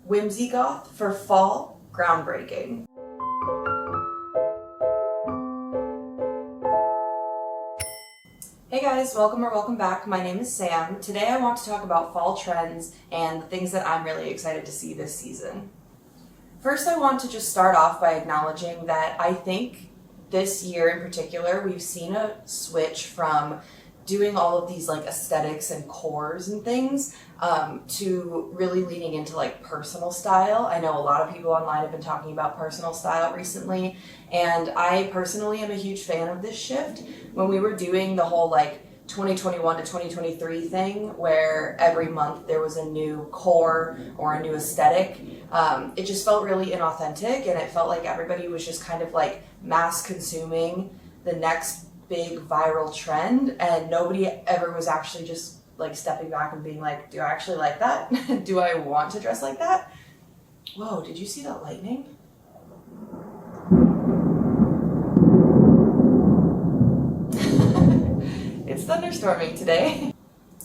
Whimsygoth for fall, groundbreaking. Hey guys, welcome or welcome back. My name is Sam. Today I want to talk about fall trends and the things that I'm really excited to see this season. First, I want to just start off by acknowledging that I think this year in particular, we've seen a switch from doing all of these like aesthetics and cores and things to really leaning into like personal style. I know a lot of people online have been talking about personal style recently, and I personally am a huge fan of this shift. When we were doing the whole like 2021 to 2023 thing where every month there was a new core or a new aesthetic, it just felt really inauthentic, and it felt like everybody was just kind of like mass consuming the next big viral trend, and nobody ever was actually just like stepping back and being like, do I actually like that? Do I want to dress like that? Whoa, did you see that lightning? It's thunderstorming today.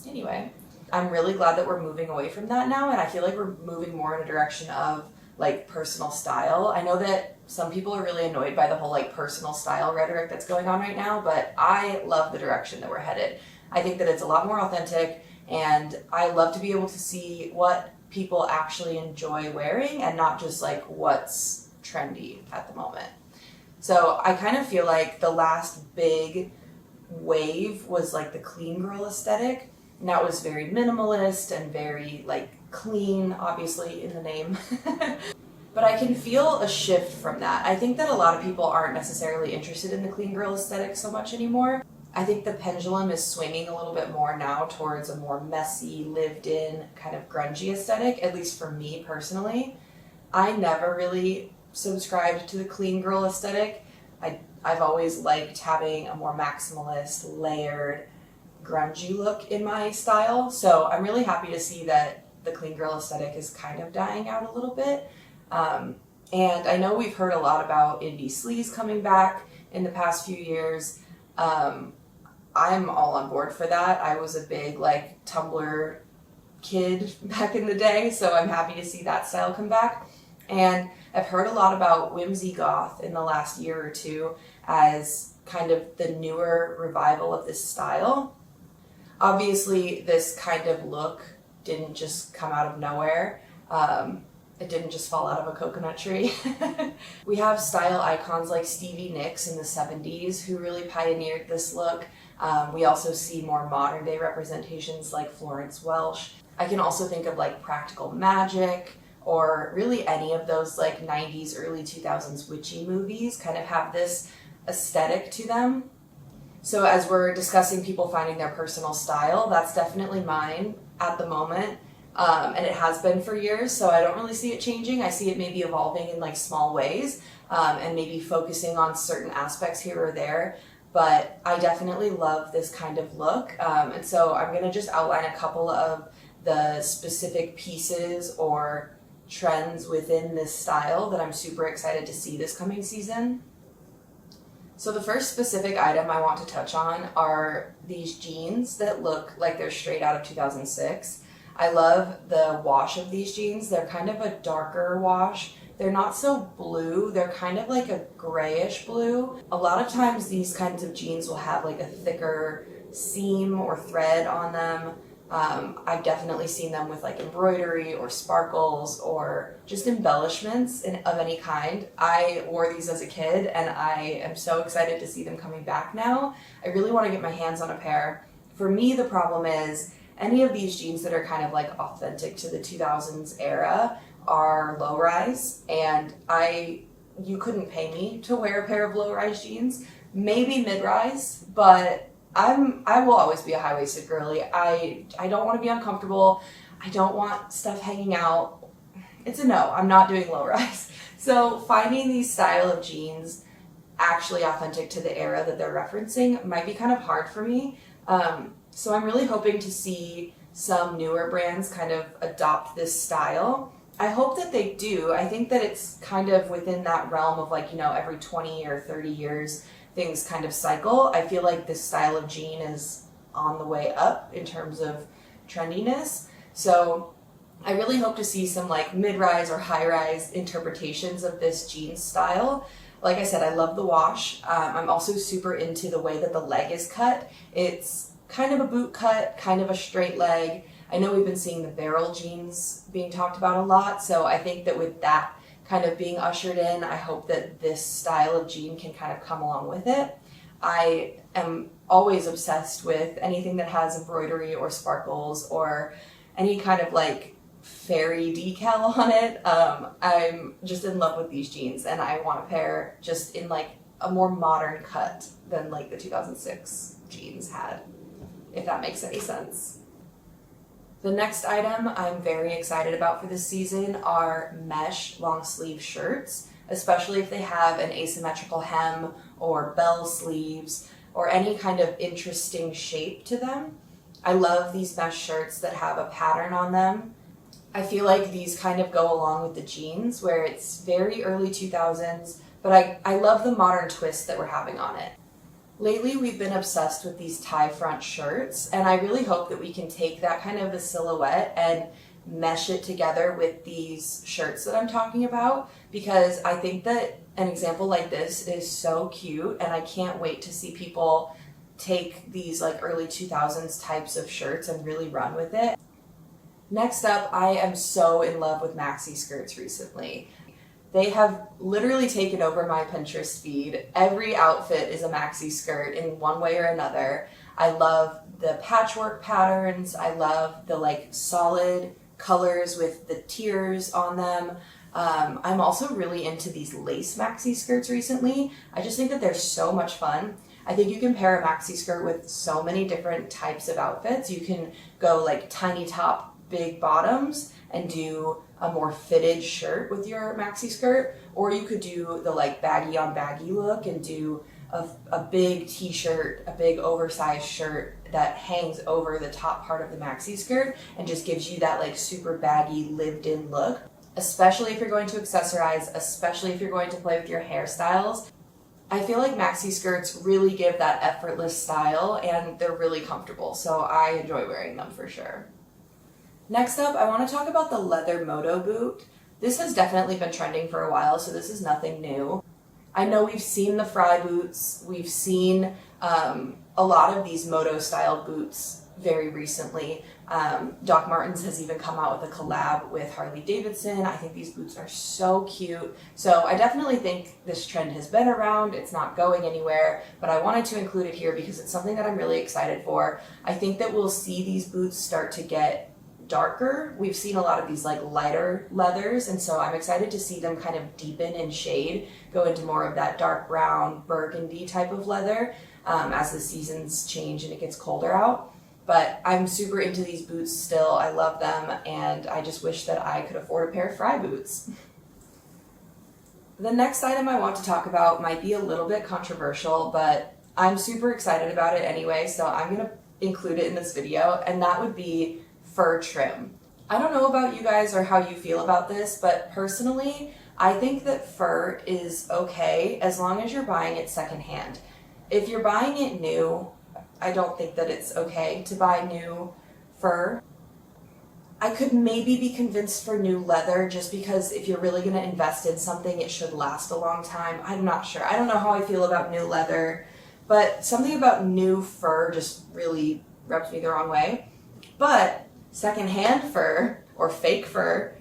Anyway, I'm really glad that we're moving away from that now, and I feel like we're moving more in a direction of like personal style. I know that some people are really annoyed by the whole like personal style rhetoric that's going on right now, but I love the direction that we're headed. I think that it's a lot more authentic, and I love to be able to see what people actually enjoy wearing and not just like what's trendy at the moment. So I kind of feel like the last big wave was like the clean girl aesthetic, and that was very minimalist and very like clean, obviously in the name. But I can feel a shift from that. I think that a lot of people aren't necessarily interested in the clean girl aesthetic so much anymore. I think the pendulum is swinging a little bit more now towards a more messy, lived-in, kind of grungy aesthetic, at least for me personally. I never really subscribed to the clean girl aesthetic. I've always liked having a more maximalist, layered, grungy look in my style. So I'm really happy to see that the clean girl aesthetic is kind of dying out a little bit. And I know we've heard a lot about indie sleaze coming back in the past few years. I'm all on board for that. I was a big like Tumblr kid back in the day, so I'm happy to see that style come back. And I've heard a lot about Whimsygoth in the last year or two as kind of the newer revival of this style. Obviously, this kind of look didn't just come out of nowhere. It didn't just fall out of a coconut tree. We have style icons like Stevie Nicks in the 70s who really pioneered this look. We also see more modern day representations like Florence Welch. I can also think of like Practical Magic, or really any of those like 90s, early 2000s Witchy movies kind of have this aesthetic to them. So as we're discussing people finding their personal style, that's definitely mine at the moment. And it has been for years, so I don't really see it changing. I see it maybe evolving in like small ways, and maybe focusing on certain aspects here or there. But I definitely love this kind of look. And so I'm gonna just outline a couple of the specific pieces or trends within this style that I'm super excited to see this coming season. So the first specific item I want to touch on are these jeans that look like they're straight out of 2006. I love the wash of these jeans. They're kind of a darker wash. They're not so blue. They're kind of like a grayish blue. A lot of times these kinds of jeans will have like a thicker seam or thread on them. I've definitely seen them with like embroidery or sparkles or just embellishments of any kind. I wore these as a kid, and I am so excited to see them coming back now. I really want to get my hands on a pair. For me, the problem is any of these jeans that are kind of like authentic to the 2000s era are low rise, and you couldn't pay me to wear a pair of low rise jeans. Maybe mid rise, but I will always be a high-waisted girly. I don't want to be uncomfortable. I don't want stuff hanging out. It's a no. I'm not doing low rise. So finding these style of jeans actually authentic to the era that they're referencing might be kind of hard for me. So I'm really hoping to see some newer brands kind of adopt this style. I hope that they do. I think that it's kind of within that realm of like, every 20 or 30 years, things kind of cycle. I feel like this style of jean is on the way up in terms of trendiness. So I really hope to see some like mid-rise or high-rise interpretations of this jeans style. Like I said, I love the wash. I'm also super into the way that the leg is cut. It's kind of a boot cut, kind of a straight leg. I know we've been seeing the barrel jeans being talked about a lot, so I think that with that kind of being ushered in, I hope that this style of jean can kind of come along with it. I am always obsessed with anything that has embroidery or sparkles or any kind of like fairy decal on it. I'm just in love with these jeans, and I want a pair just in like a more modern cut than like the 2006 jeans had, if that makes any sense. The next item I'm very excited about for this season are mesh long sleeve shirts, especially if they have an asymmetrical hem or bell sleeves or any kind of interesting shape to them. I love these mesh shirts that have a pattern on them. I feel like these kind of go along with the jeans, where it's very early 2000s, but I love the modern twist that we're having on it. Lately, we've been obsessed with these tie front shirts, and I really hope that we can take that kind of a silhouette and mesh it together with these shirts that I'm talking about, because I think that an example like this is so cute, and I can't wait to see people take these like early 2000s types of shirts and really run with it. Next up, I am so in love with Maxi skirts recently. They have literally taken over my Pinterest feed. Every outfit is a maxi skirt in one way or another. I love the patchwork patterns. I love the like solid colors with the tiers on them. I'm also really into these lace maxi skirts recently. I just think that they're so much fun. I think you can pair a maxi skirt with so many different types of outfits. You can go like tiny top, big bottoms and do a more fitted shirt with your maxi skirt, or you could do the like baggy on baggy look and do a big t-shirt, a big oversized shirt that hangs over the top part of the maxi skirt and just gives you that like super baggy lived in look, especially if you're going to accessorize, especially if you're going to play with your hairstyles. I feel like maxi skirts really give that effortless style, and they're really comfortable, so I enjoy wearing them for sure. Next up, I want to talk about the leather moto boot. This has definitely been trending for a while, so this is nothing new. I know we've seen the fry boots, we've seen a lot of these moto style boots very recently. Doc Martens has even come out with a collab with Harley Davidson. I think these boots are so cute. So I definitely think this trend has been around. It's not going anywhere, but I wanted to include it here because it's something that I'm really excited for. I think that we'll see these boots start to get darker. We've seen a lot of these like lighter leathers, and so I'm excited to see them kind of deepen in shade, go into more of that dark brown burgundy type of leather as the seasons change and it gets colder out. But I'm super into these boots still. I love them, and I just wish that I could afford a pair of fry boots. The next item I want to talk about might be a little bit controversial, but I'm super excited about it anyway, so I'm going to include it in this video, and that would be fur trim. I don't know about you guys or how you feel about this, but personally, I think that fur is okay as long as you're buying it secondhand. If you're buying it new, I don't think that it's okay to buy new fur. I could maybe be convinced for new leather, just because if you're really going to invest in something, it should last a long time. I'm not sure. I don't know how I feel about new leather, but something about new fur just really rubs me the wrong way. But secondhand fur or fake fur,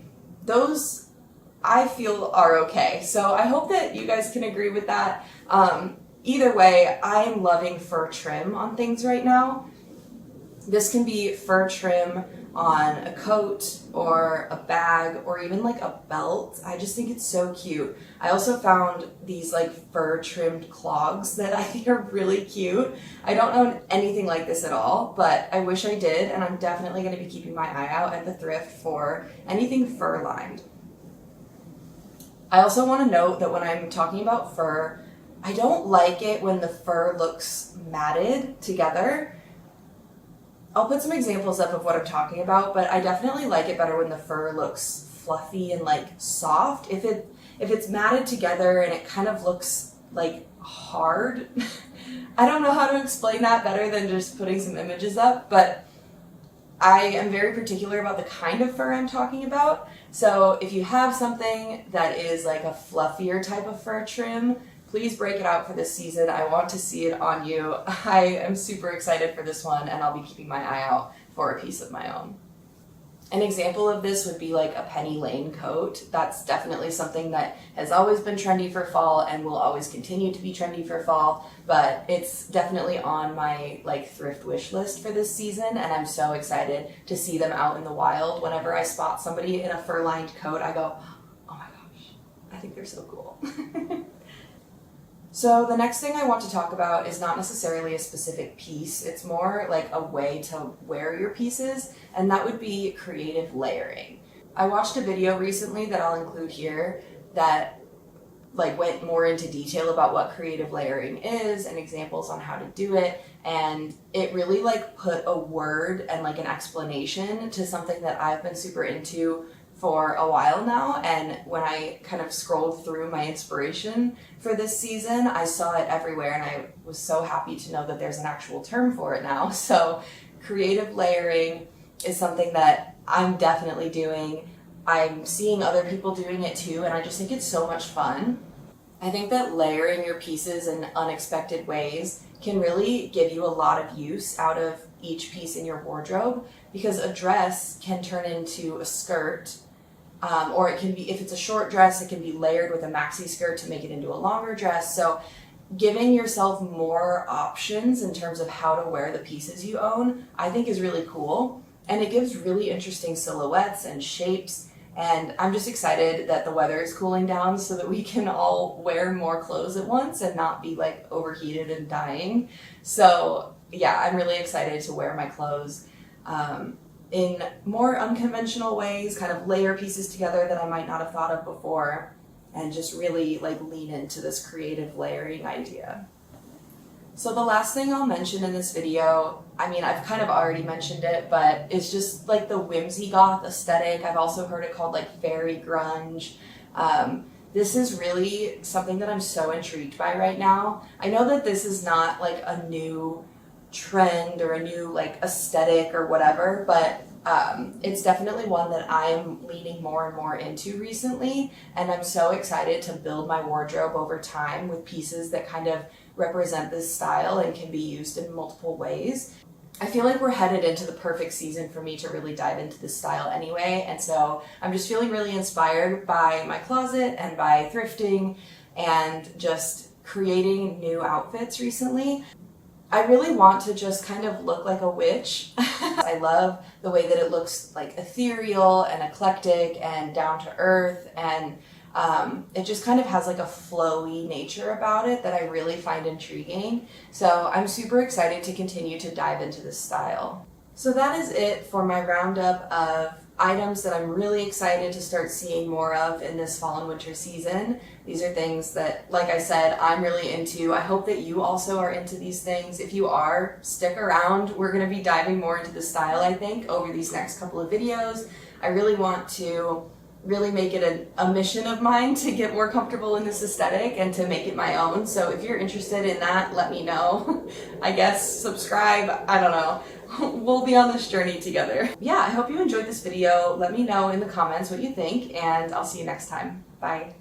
those I feel are okay. So I hope that you guys can agree with that. Either way, I am loving fur trim on things right now. This can be fur trim on a coat or a bag or even like a belt. I just think it's so cute. I also found these like fur trimmed clogs that I think are really cute. I don't own anything like this at all, but I wish I did, and I'm definitely going to be keeping my eye out at the thrift for anything fur lined. I also want to note that when I'm talking about fur, I don't like it when the fur looks matted together. I'll put some examples up of what I'm talking about, but I definitely like it better when the fur looks fluffy and like soft. If it's matted together and it kind of looks like hard, I don't know how to explain that better than just putting some images up, but I am very particular about the kind of fur I'm talking about. So if you have something that is like a fluffier type of fur trim, please break it out for this season. I want to see it on you. I am super excited for this one, and I'll be keeping my eye out for a piece of my own. An example of this would be like a Penny Lane coat. That's definitely something that has always been trendy for fall and will always continue to be trendy for fall, but it's definitely on my like thrift wish list for this season, and I'm so excited to see them out in the wild. Whenever I spot somebody in a fur-lined coat, I go, oh my gosh, I think they're so cool. So the next thing I want to talk about is not necessarily a specific piece. It's more like a way to wear your pieces, and that would be creative layering. I watched a video recently that I'll include here that like went more into detail about what creative layering is and examples on how to do it, and it really like put a word and like an explanation to something that I've been super into for a while now. And when I kind of scrolled through my inspiration for this season, I saw it everywhere, and I was so happy to know that there's an actual term for it now. So creative layering is something that I'm definitely doing. I'm seeing other people doing it too, and I just think it's so much fun. I think that layering your pieces in unexpected ways can really give you a lot of use out of each piece in your wardrobe, because a dress can turn into a skirt, or it can be, if it's a short dress, it can be layered with a maxi skirt to make it into a longer dress. So giving yourself more options in terms of how to wear the pieces you own, I think is really cool. And it gives really interesting silhouettes and shapes. And I'm just excited that the weather is cooling down so that we can all wear more clothes at once and not be like overheated and dying. So yeah, I'm really excited to wear my clothes in more unconventional ways, kind of layer pieces together that I might not have thought of before, and just really like lean into this creative layering idea. So the last thing I'll mention in this video, I mean, I've kind of already mentioned it, but it's just like the Whimsygoth aesthetic. I've also heard it called like fairy grunge. This is really something that I'm so intrigued by right now. I know that this is not like a new trend or a new like aesthetic or whatever, but it's definitely one that I'm leaning more and more into recently, and I'm so excited to build my wardrobe over time with pieces that kind of represent this style and can be used in multiple ways. I feel like we're headed into the perfect season for me to really dive into this style anyway, and so I'm just feeling really inspired by my closet and by thrifting and just creating new outfits recently. I really want to just kind of look like a witch. I love the way that it looks like ethereal and eclectic and down to earth, and it just kind of has like a flowy nature about it that I really find intriguing. So I'm super excited to continue to dive into this style. So that is it for my roundup of items that I'm really excited to start seeing more of in this fall and winter season. These are things that, like I said, I'm really into. I hope that you also are into these things. If you are, stick around. We're going to be diving more into the style, I think, over these next couple of videos. I really want to really make it a mission of mine to get more comfortable in this aesthetic and to make it my own. So if you're interested in that, let me know. I guess subscribe, I don't know. We'll be on this journey together. Yeah, I hope you enjoyed this video. Let me know in the comments what you think, and I'll see you next time. Bye.